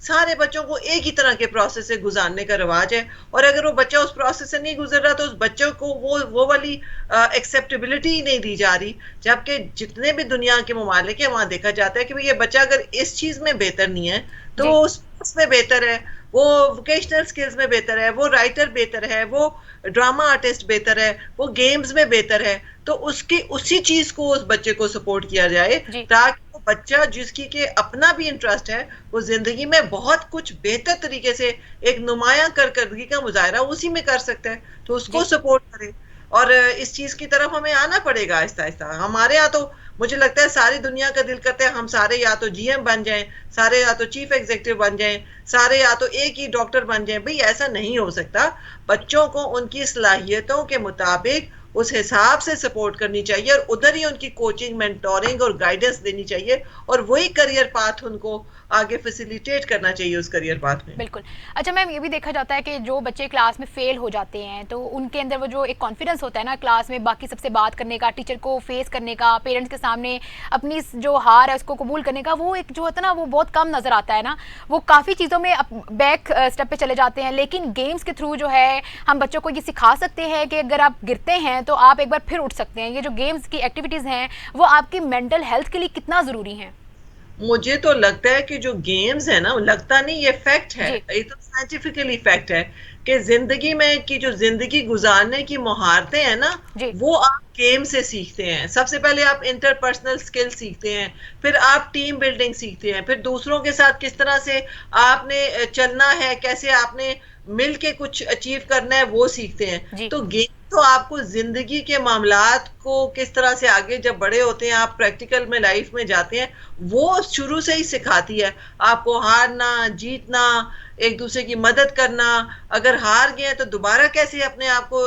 سارے بچوں کو ایک ہی طرح کے پروسیس سے گزارنے کا رواج ہے, اور اگر وہ بچہ اس پروسیس سے نہیں گزر رہا تو اس بچوں کو وہ والی ایکسیپٹیبلٹی ہی نہیں دی جا رہی. جبکہ جتنے بھی دنیا کے ممالک ہیں وہاں دیکھا جاتا ہے کہ یہ بچہ اگر اس چیز میں بہتر نہیں ہے تو جی وہ اس میں بہتر ہے, وہ ووکیشنل سکلز میں بہتر ہے, وہ رائٹر بہتر ہے, وہ ڈرامہ آرٹسٹ بہتر ہے, وہ گیمز میں بہتر ہے, تو اسی چیز کو اس بچے کو سپورٹ کیا جائے جی تاکہ وہ بچہ جس کی کہ اپنا بھی انٹرسٹ ہے وہ زندگی میں بہت کچھ بہتر طریقے سے ایک نمایاں کارکردگی کا مظاہرہ اسی میں کر سکتا ہے, تو اس کو جی سپورٹ کرے. اور اس چیز کی طرف ہمیں آنا پڑے گا آہستہ آہستہ. ہمارے یہاں تو مجھے لگتا ہے ساری دنیا کا دل کرتا ہے ہم سارے یا تو جی ایم بن جائیں, سارے یا تو چیف ایگزیکٹو بن جائیں, سارے یا تو ایک ہی ڈاکٹر بن جائیں. بھئی ایسا نہیں ہو سکتا. بچوں کو ان کی صلاحیتوں کے مطابق اس حساب سے سپورٹ کرنی چاہیے, اور ادھر ہی ان کی کوچنگ, مینٹورنگ اور گائیڈنس دینی چاہیے, اور وہی کریئر پاتھ ان کو آگے فیسیلیٹیٹ کرنا چاہیے اس کریئر پاتھ میں. بالکل. اچھا میم, یہ بھی دیکھا جاتا ہے کہ جو بچے کلاس میں فیل ہو جاتے ہیں تو ان کے اندر وہ جو ایک کانفیڈنس ہوتا ہے نا کلاس میں باقی سب سے بات کرنے کا, ٹیچر کو فیس کرنے کا, پیرنٹس کے سامنے اپنی جو ہار ہے اس کو قبول کرنے کا, وہ ایک جو ہوتا ہے نا وہ بہت کم نظر آتا ہے نا. وہ کافی چیزوں میں بیک اسٹیپ پہ چلے جاتے ہیں, لیکن گیمز کے تھرو جو ہے ہم بچوں کو یہ سکھا سکتے ہیں کہ اگر آپ گرتے ہیں تو آپ ایک بار پھر اٹھ سکتے ہیں. یہ جو گیمز کی ایکٹیویٹیز ہیں وہ آپ کی مینٹل ہیلتھ کے لیے کتنا ضروری ہیں؟ مجھے تو لگتا ہے کہ جو گیمز ہے نا, لگتا نہیں, یہ فیکٹ ہے, جی یہ تو سائنٹیفکلی فیکٹ ہے کہ زندگی میں کی جو زندگی گزارنے کی مہارتیں ہیں نا جی وہ آپ گیم سے سیکھتے ہیں. سب سے پہلے آپ انٹر پرسنل سکل سیکھتے ہیں, پھر آپ ٹیم بلڈنگ سیکھتے ہیں, پھر دوسروں کے ساتھ کس طرح سے آپ نے چلنا ہے, کیسے آپ نے مل کے کچھ اچیو کرنا ہے وہ سیکھتے ہیں. جی تو گیم تو آپ کو زندگی کے معاملات کو کس طرح سے آگے جب بڑے ہوتے ہیں آپ پریکٹیکل میں لائف میں جاتے ہیں وہ شروع سے ہی سکھاتی ہے آپ کو ہارنا, جیتنا, ایک دوسرے کی مدد کرنا, اگر ہار گئے تو دوبارہ کیسے اپنے آپ کو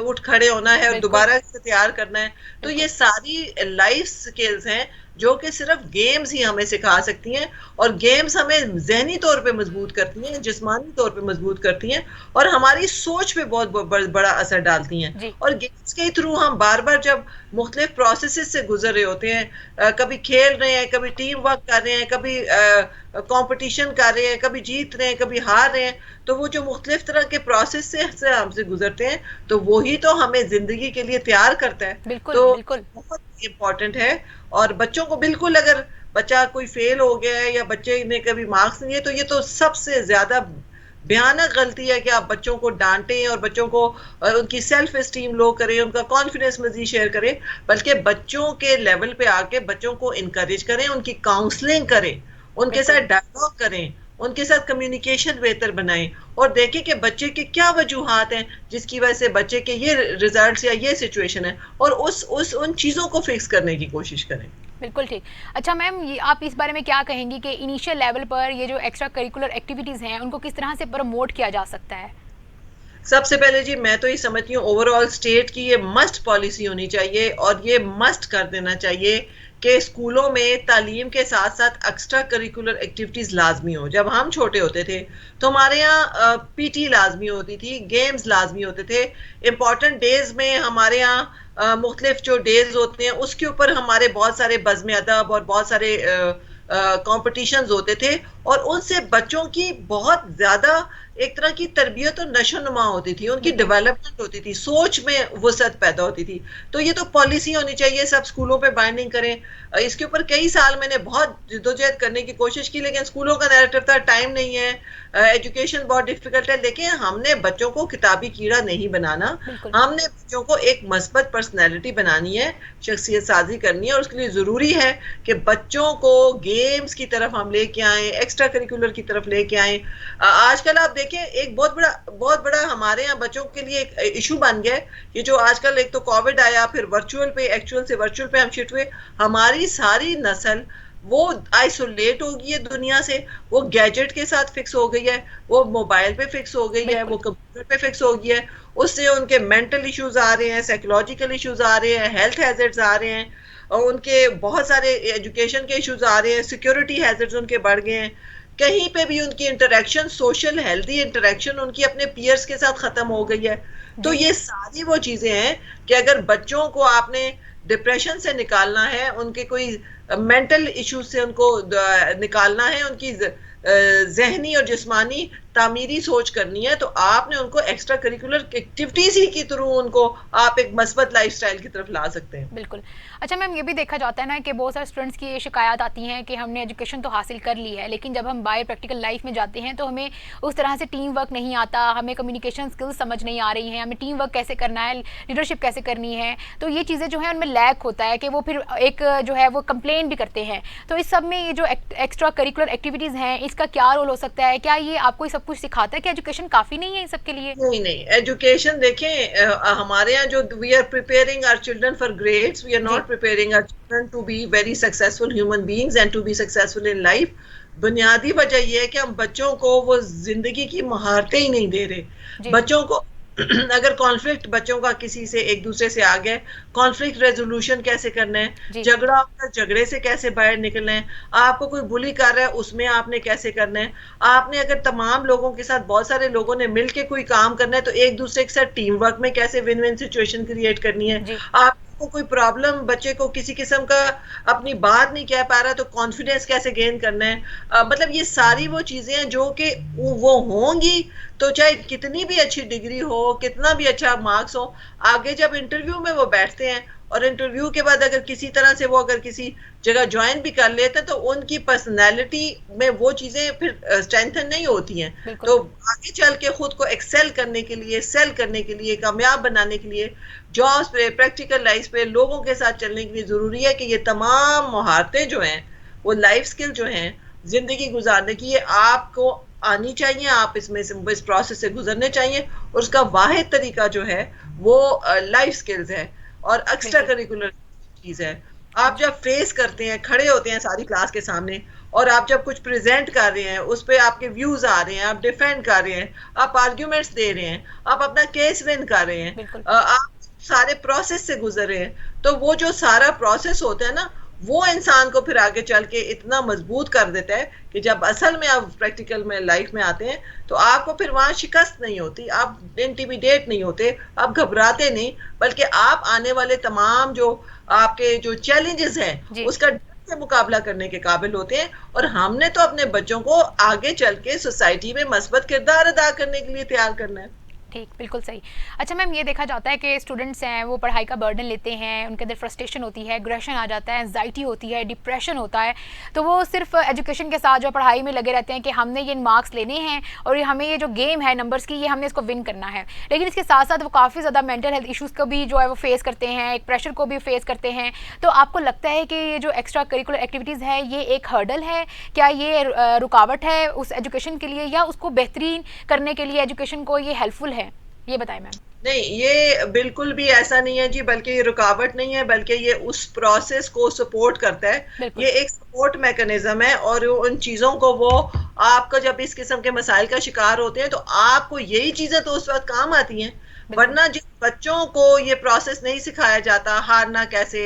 اٹھ کھڑے ہونا ہے اور بالکل دوبارہ سے تیار کرنا ہے. تو بالکل یہ ساری لائف سکلز ہیں جو کہ صرف گیمز ہی ہمیں سکھا سکتی ہیں, اور گیمز ہمیں ذہنی طور پہ مضبوط کرتی ہیں, جسمانی طور پہ مضبوط کرتی ہیں, اور ہماری سوچ پہ بہت بڑا اثر ڈالتی ہیں. جی اور گیمز کے تھرو ہم بار بار جب مختلف پروسیسز سے گزر رہے ہوتے ہیں, کبھی کھیل رہے ہیں, کبھی ٹیم ورک کر رہے ہیں, کبھی کمپٹیشن کر رہے ہیں, کبھی جیت رہے ہیں, کبھی ہار رہے ہیں, تو وہ جو مختلف طرح کے پروسیس سے ہم سے گزرتے ہیں تو وہی تو ہمیں زندگی کے لیے تیار کرتا ہے. بالکل تو بالکل بہت امپورٹنٹ ہے. اور بچوں کو بالکل, اگر بچہ کوئی فیل ہو گیا ہے یا بچے نے کبھی مارکس نہیں ہے تو یہ تو سب سے زیادہ بھیانک غلطی ہے کہ آپ بچوں کو ڈانٹیں اور بچوں کو ان کی سیلف اسٹیم لو کریں, ان کا کانفیڈنس مزید شیئر کریں, بلکہ بچوں کے لیول پہ آ کے بچوں کو انکریج کریں, ان کی کاؤنسلنگ کریں, ان کے بالکل ساتھ ڈائلاگ کریں, ان کے ساتھ کمیونیکیشن بہتر بنائیں, اور دیکھیں کہ بچے کے کیا وجوہات ہیں جس کی وجہ سے بچے کے یہ ریزلٹس یا یہ سچویشن ہے, اور ان چیزوں کو فکس کرنے کی کوشش کریں. بالکل ٹھیک. اچھا میم, یہ آپ اس بارے میں کیا کہیں گی کہ انیشیل لیول پر یہ جو ایکسٹرا کریکولر ایکٹیویٹیز ہیں ان کو کس طرح سے پروموٹ کیا جا سکتا ہے؟ سب سے پہلے جی میں تو یہ سمجھتی ہوں اوور آل اسٹیٹ کی یہ مسٹ پالیسی ہونی چاہیے, اور یہ مسٹ کر دینا چاہیے کہ اسکولوں میں تعلیم کے ساتھ ساتھ ایکسٹرا کریکولر ایکٹیویٹیز لازمی ہو. جب ہم چھوٹے ہوتے تھے تو ہمارے یہاں پی ٹی لازمی ہوتی تھی, گیمز لازمی ہوتے تھے, امپورٹنٹ ڈیز میں ہمارے یہاں مختلف جو ڈیز ہوتے ہیں اس کے اوپر ہمارے بہت سارے بزم ادب اور بہت سارے کمپٹیشنز ہوتے تھے, اور ان سے بچوں کی بہت زیادہ ایک طرح کی تربیت اور نشو نما ہوتی تھی, ان کی بالکل ڈیولپمنٹ ہوتی تھی, سوچ میں وسعت پیدا ہوتی تھی. تو یہ تو پالیسی ہونی چاہیے, سب اسکولوں پہ بائنڈنگ کریں. اس کے اوپر کئی سال میں نے بہت جدوجہد کرنے کی کوشش کی, لیکن اسکولوں کا نیریٹو تھا ٹائم نہیں ہے, ایجوکیشن بہت ڈیفیکلٹ ہے. لیکن ہم نے بچوں کو کتابی کیڑا نہیں بنانا, بالکل ہم نے بچوں کو ایک مثبت پرسنالٹی بنانی ہے, شخصیت سازی کرنی ہے, اور اس کے لیے ضروری ہے کہ بچوں کو گیمز کی طرف ہم لے کے آئیں, ایکسٹرا کریکولر کی طرف لے کے آئیں. آج کل آپ دیکھیں ایک بہت بڑا ہمارے یہاں بچوں کے لیے ایک ایشو بن گیا ہے, یہ جو آج کل ایک تو کووڈ آیا, پھر ورچوئل پہ, ایکچوئل سے ورچوئل پہ ہم شفٹ ہوئے, ہماری ساری نسل وہ آئسولیٹ ہو گئی ہے دنیا سے, وہ گیجٹ کے ساتھ فکس ہو گئی ہے, وہ موبائل پہ فکس ہو گئی ہے, بالکل وہ کمپیوٹر پہ فکس ہو گئی ہے. اس سے ان کے مینٹل ایشوز آ رہے ہیں, سائیکولوجیکل ایشوز آ رہے ہیں, ہیلتھ ہیزرڈز آ رہے ہیں, اور ان کے بہت سارے ایجوکیشن کے ایشوز آ رہے ہیں, سیکیورٹی ہیزرڈز ان کے بڑھ گئے ہیں. کہیں پہ بھی ان کی انٹریکشن, سوشل ہیلدی انٹریکشن ان کی اپنے پیئرز کے ساتھ ختم ہو گئی ہے. تو جی یہ ساری وہ چیزیں ہیں کہ اگر بچوں کو آپ نے ڈپریشن سے نکالنا ہے, ان کے کوئی مینٹل ایشوز سے ان کو نکالنا ہے, ان کی ذہنی اور جسمانی تعمیری سوچ کرنی ہے، تو آپ نے ان کو ایکسٹرا کریکولر ایکٹیویٹیز ہی کے تھرو ان کو آپ ایک مثبت لائف سٹائل کی طرف لا سکتے ہیں. بالکل. اچھا میم، یہ بھی دیکھا جاتا ہے نا کہ بہت سارے اسٹوڈنٹس کی یہ شکایات آتی ہیں کہ ہم نے ایجوکیشن تو حاصل کر لی ہے، لیکن جب ہم باہر پریکٹیکل لائف میں جاتے ہیں تو ہمیں اس طرح سے ٹیم ورک نہیں آتا، ہمیں کمیونیکیشن اسکلز سمجھ نہیں آ رہی ہیں، ہمیں ٹیم ورک کیسے کرنا ہے، لیڈرشپ کیسے کرنی ہے. تو یہ چیزیں جو ہیں ان میں لیک ہوتا ہے کہ وہ پھر ایک جو ہے وہ کمپلین بھی کرتے ہیں. تو اس سب میں یہ جو ایکسٹرا کریکولر ایکٹیویٹیز ہیں، اس کا کیا رول ہو سکتا ہے؟ کیا یہ آپ کو یہ سب کچھ سکھاتا ہے کہ ایجوکیشن کافی نہیں ہے ان سب کے لیے؟ نہیں ایجوکیشن دیکھیں، ہمارے یہاں جو we are preparing our children for grades, we are جی not preparing our children to be very successful human beings and to be successful in life. بنیادی وجہ یہ ہے کہ ہم بچوں کو وہ زندگی کی مہارتیں ہی نہیں دے رہے. جی بچوں کو اگر کانفلکٹ بچوں کا کسی سے ایک دوسرے سے آ گیا، کانفلکٹ ریزولوشن کیسے کرنا ہے، جی جھگڑا ہوتا ہے جھگڑے سے کیسے باہر نکلنا ہے، آپ کو کوئی بلی کر رہا ہے اس میں آپ نے کیسے کرنا ہے. آپ نے اگر تمام لوگوں کے ساتھ بہت سارے لوگوں نے مل کے کوئی کام کرنا ہے تو ایک دوسرے کے ساتھ ٹیم ورک میں کیسے ون ون سچویشن کریٹ کرنی ہے. جی آپ کو کوئی پرابلم، بچے کو کسی قسم کا اپنی بات نہیں کہہ پا رہا تو کانفیڈینس کیسے گین کرنا ہے. مطلب یہ ساری وہ چیزیں ہیں جو کہ وہ ہوں گی تو چاہے کتنی بھی اچھی ڈگری ہو، کتنا بھی اچھا مارکس ہو، آگے جب انٹرویو میں وہ بیٹھتے ہیں اور انٹرویو کے بعد اگر کسی طرح سے وہ اگر کسی جگہ جوائن بھی کر لیتے تو ان کی پرسنالٹی میں وہ چیزیں پھر اسٹرینتھن نہیں ہوتی ہیں. بالکل تو آگے چل کے خود کو ایکسل کرنے کے لیے، سیل کرنے کے لیے، کامیاب بنانے کے لیے جابس پہ، پریکٹیکل لائف پہ لوگوں کے ساتھ چلنے کے لیے ضروری ہے کہ یہ تمام مہارتیں جو ہیں، وہ لائف سکل جو ہیں زندگی گزارنے کی، یہ آپ کو آنی چاہیے. آپ اس میں اس پروسیس سے گزرنے چاہیے، اور اس کا واحد طریقہ جو ہے وہ لائف سکلز ہے اور ایکسٹرا بالکل کریکولر چیز ہے. آپ جب فیس کرتے ہیں، کھڑے ہوتے ہیں ساری کلاس کے سامنے، اور آپ جب کچھ پریزنٹ کر رہے ہیں، اس پہ آپ کے ویوز آ رہے ہیں، آپ ڈیفینڈ کر رہے ہیں، آپ آرگیومنٹس دے رہے ہیں، آپ اپنا کیس ون کر رہے ہیں، بالکل آپ سارے پروسیس سے گزر رہے ہیں، تو وہ جو سارا پروسیس ہوتا ہے نا، وہ انسان کو پھر آگے چل کے اتنا مضبوط کر دیتا ہے کہ جب اصل میں آپ پریکٹیکل میں لائف میں آتے ہیں تو آپ کو پھر وہاں شکست نہیں ہوتی، آپ انٹیمیڈیٹ نہیں ہوتے، آپ گھبراتے نہیں، بلکہ آپ آنے والے تمام جو آپ کے جو چیلنجز ہیں جی اس کا سے مقابلہ کرنے کے قابل ہوتے ہیں. اور ہم نے تو اپنے بچوں کو آگے چل کے سوسائٹی میں مثبت کردار ادا کرنے کے لیے تیار کرنا ہے. ٹھیک، بالکل صحیح. اچھا میم، یہ دیکھا جاتا ہے کہ اسٹوڈنٹس ہیں وہ پڑھائی کا برڈن لیتے ہیں، ان کے اندر فرسٹریشن ہوتی ہے، اگریشن آ جاتا ہے، انزائٹی ہوتی ہے، ڈپریشن ہوتا ہے، تو وہ صرف ایجوکیشن کے ساتھ جو پڑھائی میں لگے رہتے ہیں کہ ہم نے یہ مارکس لینے ہیں اور یہ ہمیں یہ جو گیم ہے نمبرس کی، یہ ہم نے اس کو ون کرنا ہے. لیکن اس کے ساتھ ساتھ وہ کافی زیادہ مینٹل ہیلتھ ایشوز کو بھی جو ہے وہ فیس کرتے ہیں، ایک پریشر کو بھی فیس کرتے ہیں. تو آپ کو لگتا ہے کہ یہ جو ایکسٹرا کریکولر ایکٹیویٹیز ہے یہ ایک ہرڈل ہے؟ کیا یہ رکاوٹ ہے اس ایجوکیشن کے لیے، یا اس کو بہترین کرنے کے لیے ایجوکیشن کو یہ ہیلپ فل ہے؟ یہ بتائیں میم. نہیں، یہ بالکل بھی ایسا نہیں ہے جی، بلکہ یہ رکاوٹ نہیں ہے، بلکہ یہ اس پروسیس کو سپورٹ کرتا ہے. بالکل یہ ایک سپورٹ میکنزم ہے، اور ان چیزوں کو وہ آپ کا جب اس قسم کے مسائل کا شکار ہوتے ہیں تو آپ کو یہی چیزیں تو اس وقت کام آتی ہیں. بالکل ورنہ جن بچوں کو یہ پروسیس نہیں سکھایا جاتا، ہارنا کیسے،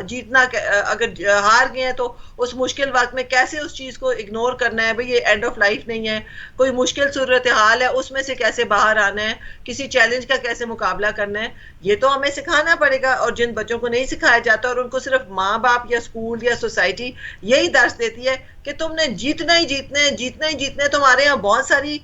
جیتنا، اگر ہار گئے ہیں تو اس مشکل وقت میں کیسے اس چیز کو اگنور کرنا ہے، بھئی یہ اینڈ آف لائف نہیں ہے، کوئی مشکل صورتحال ہے اس میں سے کیسے باہر آنا ہے، کسی چیلنج کا کیسے مقابلہ کرنا ہے، یہ تو ہمیں سکھانا پڑے گا. اور جن بچوں کو نہیں سکھایا جاتا اور ان کو صرف ماں باپ یا اسکول یا سوسائٹی یہی درس دیتی ہے کہ تم نے جیتنا ہی جیتنا ہے، جیتنا ہی جیتنا ہے. تمہارے یہاں بہت ساری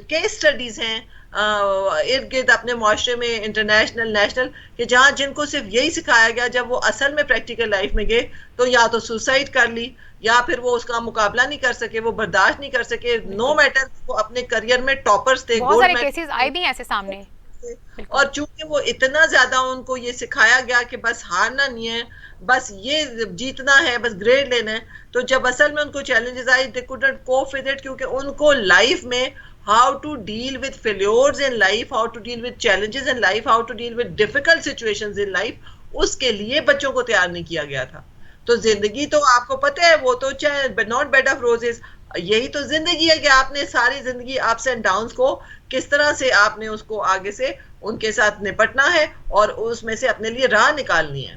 کیس سٹڈیز ہیں ارد گرد اپنے معاشرے میں، انٹرنیشنل، نیشنل، کہ جہاں جن کو صرف یہی سکھایا گیا، جب وہ اصل میں پریکٹیکل لائف میں گئے تو یا تو سوسائڈ کر لی، یا پھر وہ اس کا مقابلہ نہیں کر سکے، وہ برداشت نہیں کر سکے. نو میٹر وہ اپنے کریئر میں ٹاپرز تھے، بہت گولڈ سارے میڈل، کیسز آئے بھی ہیں ایسے سامنے. بالکل اور چونکہ وہ اتنا زیادہ ان کو یہ سکھایا گیا کہ بس ہارنا نہیں ہے، بس یہ جیتنا ہے، بس گریڈ لینا ہے، تو جب اصل میں ان کو challenges I they couldn't cope with it، کیونکہ ان کو لائف میں how to deal with failures in life, how to deal with challenges in life, how to deal with difficult situations in life، اس کے لیے بچوں کو تیار نہیں کیا گیا تھا. تو جی زندگی تو آپ کو پتہ ہے وہ تو چاہے ناٹ بیڈ آف روزز، یہی تو زندگی ہے کہ آپ نے ساری زندگی اپس اینڈ ڈاؤنس کو کس طرح سے آپ نے اس کو آگے سے ان کے ساتھ نپٹنا ہے اور اس میں سے اپنے لیے راہ نکالنی ہے.